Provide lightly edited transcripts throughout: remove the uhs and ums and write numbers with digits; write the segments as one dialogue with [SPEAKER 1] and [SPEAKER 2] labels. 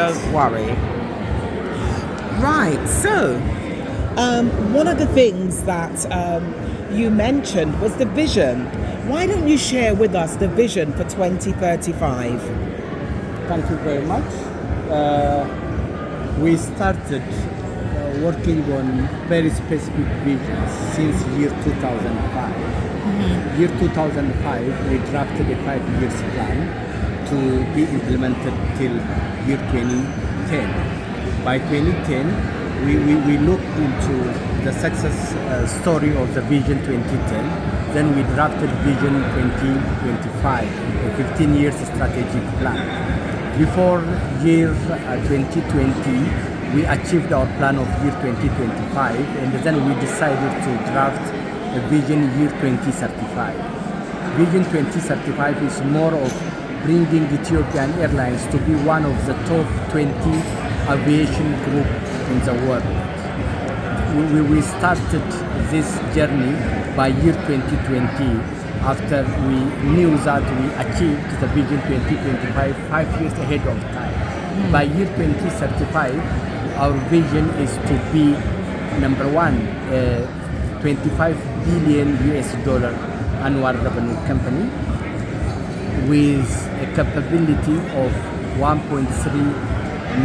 [SPEAKER 1] Don't worry. Right, so one of the things that you mentioned was the vision. Why don't you share with us the vision for 2035?
[SPEAKER 2] Thank you very much. We started working on very specific visions since year 2005. Year 2005, we drafted a 5 years plan to be implemented till year 2010. By 2010, we looked into the success story of the Vision 2010. Then we drafted Vision 2025, a 15 years strategic plan. Before year 2020, we achieved our plan of year 2025, and then we decided to draft a Vision year 2035. Vision 2035 is more of bringing Ethiopian Airlines to be one of the top 20 aviation group in the world. We started this journey by year 2020 after we knew that we achieved the Vision 2025 5 years ahead of time. By year 2035, our vision is to be number one, 25 billion US dollar annual revenue company with a capability of 1.3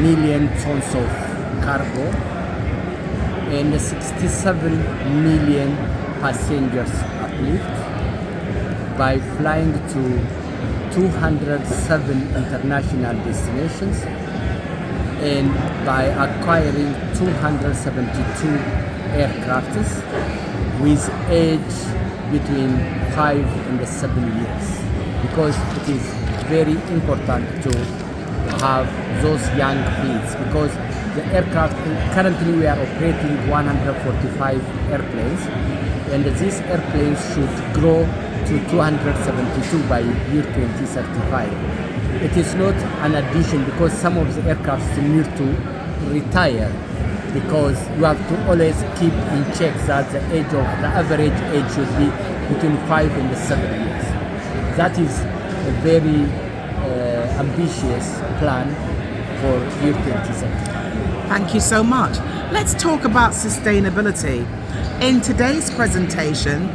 [SPEAKER 2] million tons of cargo and 67 million passengers uplift by flying to 207 international destinations and by acquiring 272 aircrafts with age between 5 and 7 years, because it is very important to have those young fleets, because the aircraft currently we are operating 145 airplanes, and these airplanes should grow to 272 by year 2035. It is not an addition, because some of the aircraft need to retire, because you have to always keep in check that the average age should be between 5 and 7 years. That is a very ambitious plan for year 2030.
[SPEAKER 1] Thank you so much. Let's talk about sustainability. In today's presentation,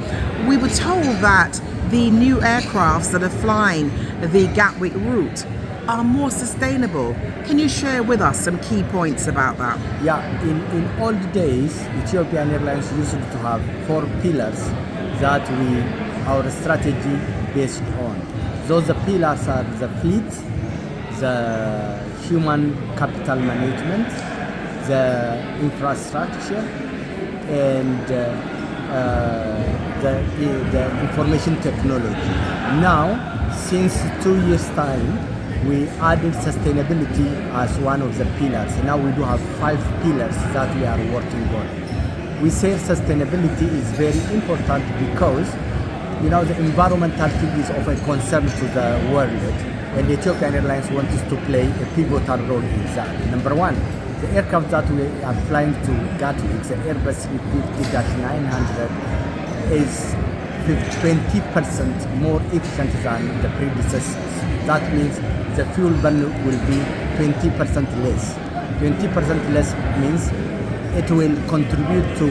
[SPEAKER 1] we were told that the new aircrafts that are flying the Gatwick route are more sustainable. Can you share with us some key points about that?
[SPEAKER 2] Yeah, in old days, Ethiopian Airlines used to have 4 pillars that our strategy based on. Those pillars are the fleet, the human capital management, the infrastructure, and the information technology. Now, since 2 years' time, we added sustainability as one of the pillars. Now we do have 5 pillars that we are working on. We say sustainability is very important because the environmental thing is of a concern to the world, and Ethiopian Airlines wants to play a pivotal role in that. Number one, the aircraft that we are flying to Gatwick, the Airbus 350-900, is 20% more efficient than the predecessors. That means the fuel burn will be 20% less. 20% less means it will contribute to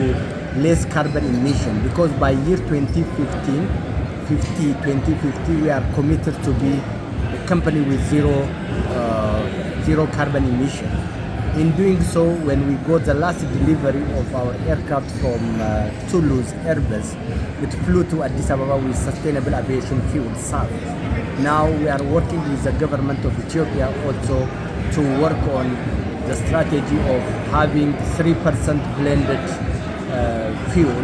[SPEAKER 2] less carbon emission, because by year 2050, we are committed to be a company with zero carbon emission. In doing so, when we got the last delivery of our aircraft from Toulouse Airbus, it flew to Addis Ababa with sustainable aviation fuel, SAF. Now we are working with the government of Ethiopia also to work on the strategy of having 3% blended fuel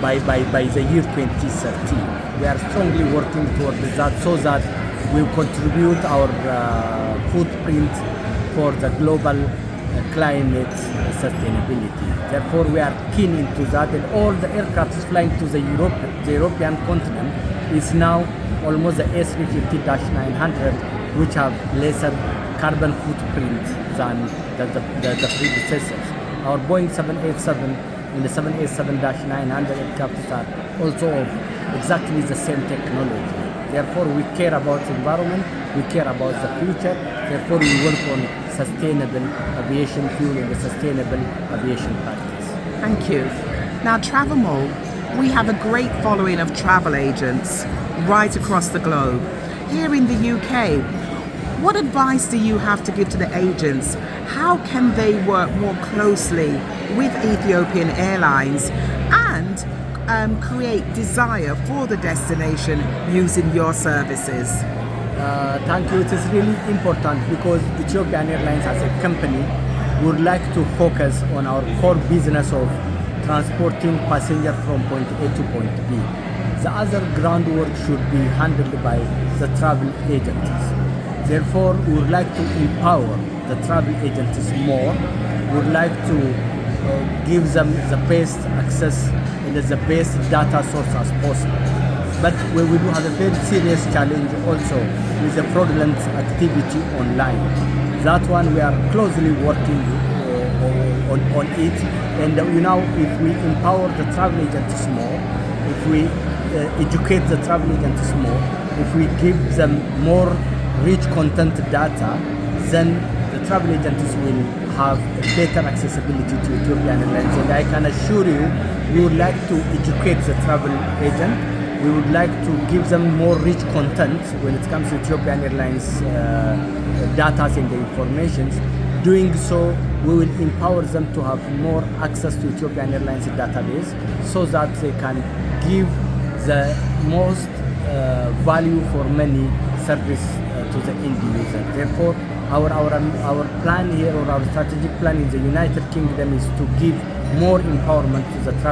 [SPEAKER 2] by the year 2030. We are strongly working towards that, so that we contribute our footprint for the global climate sustainability. Therefore, we are keen into that, and all the aircraft flying to the European continent is now almost the A350-900, which have lesser carbon footprint than the predecessors. Our Boeing 787 and the 787-900 aircraft are also of exactly the same technology. Therefore, we care about the environment, we care about the future. Therefore, we work on sustainable aviation fuel and the sustainable aviation practice.
[SPEAKER 1] Thank you. Now, Travelmall, we have a great following of travel agents right across the globe. Here in the UK, what advice do you have to give to the agents? How can they work more closely with Ethiopian Airlines and create desire for the destination using your services?
[SPEAKER 2] Thank you. It is really important because Ethiopian Airlines as a company would like to focus on our core business of transporting passengers from point A to point B. The other groundwork should be handled by the travel agencies. Therefore, we would like to empower the travel agencies more. We would like to give them the best access and the best data source as possible. But we do have a very serious challenge also with the fraudulent activity online. That one we are closely working on it, and if we empower the travel agents more, if we educate the travel agents more, if we give them more rich content data, then the travel agents will have a better accessibility to Ethiopian Airlines. And I can assure you, we would like to educate the travel agent. We would like to give them more rich content when it comes to Ethiopian Airlines data and the informations. Doing so, we will empower them to have more access to Ethiopian Airlines database so that they can give the most value for money service to the end user. Therefore, our plan here, or our strategic plan in the United Kingdom, is to give more empowerment to the travel